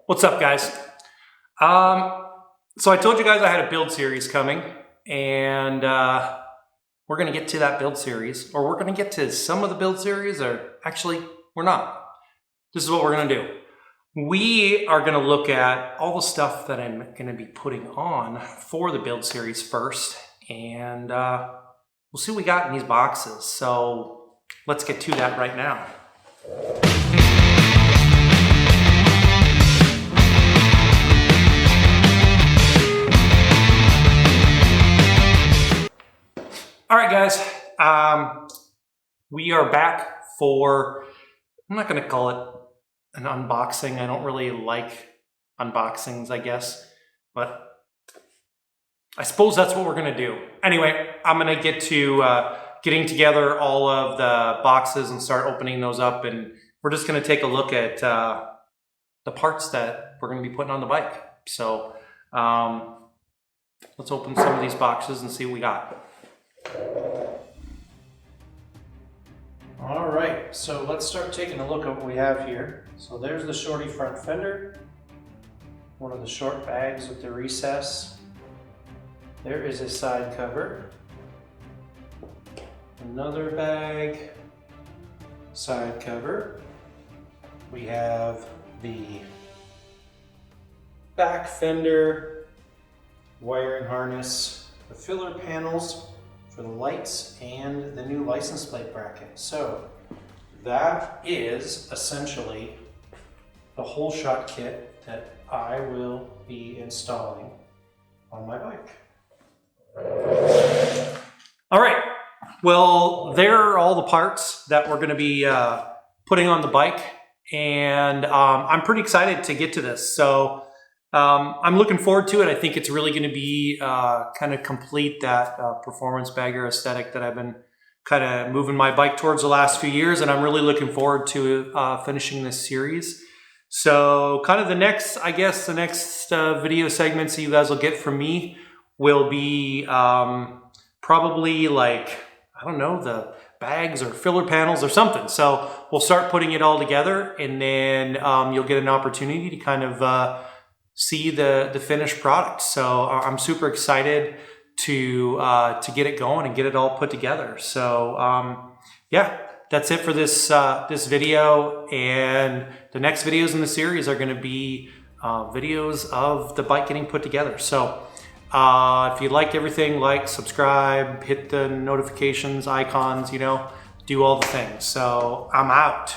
What's up, guys? So I told you guys I had a build series coming, and we're going to get to that build series, or we're going to get to some of the build series, or actually, we're not. This is what we're going to do. We are going to look at all the stuff that I'm going to be putting on for the build series first, and we'll see what we got in these boxes. So let's get to that right now. All right, guys, we are back for, I'm not going to call it an unboxing. I don't really like unboxings, I guess, but I suppose that's what we're going to do. Anyway, I'm going to get to getting together all of the boxes and start opening those up, and we're just going to take a look at the parts that we're going to be putting on the bike. So let's open some of these boxes and see what we got. All right, so let's start taking a look at what we have here. So there's the shorty front fender, one of the short bags with the recess. There is a side cover, another bag, side cover. We have the back fender, wiring harness, the filler panels for the lights, and the new license plate bracket. So that is essentially the Holeshot kit that I will be installing on my bike. All right, well, there are all the parts that we're gonna be putting on the bike, and I'm pretty excited to get to this. So I'm looking forward to it. I think it's really going to be kind of complete that performance bagger aesthetic that I've been kind of moving my bike towards the last few years, and I'm really looking forward to finishing this series. So kind of the next, I guess, the next video segments that you guys will get from me will be probably like, I don't know, the bags or filler panels or something. So we'll start putting it all together, and then you'll get an opportunity to kind of see the finished product. So I'm super excited to get it going and get it all put together. So yeah, that's it for this this video, and the next videos in the series are going to be videos of the bike getting put together. So if you liked everything, like, subscribe, hit the notifications icons, you know, do all the things. So I'm out.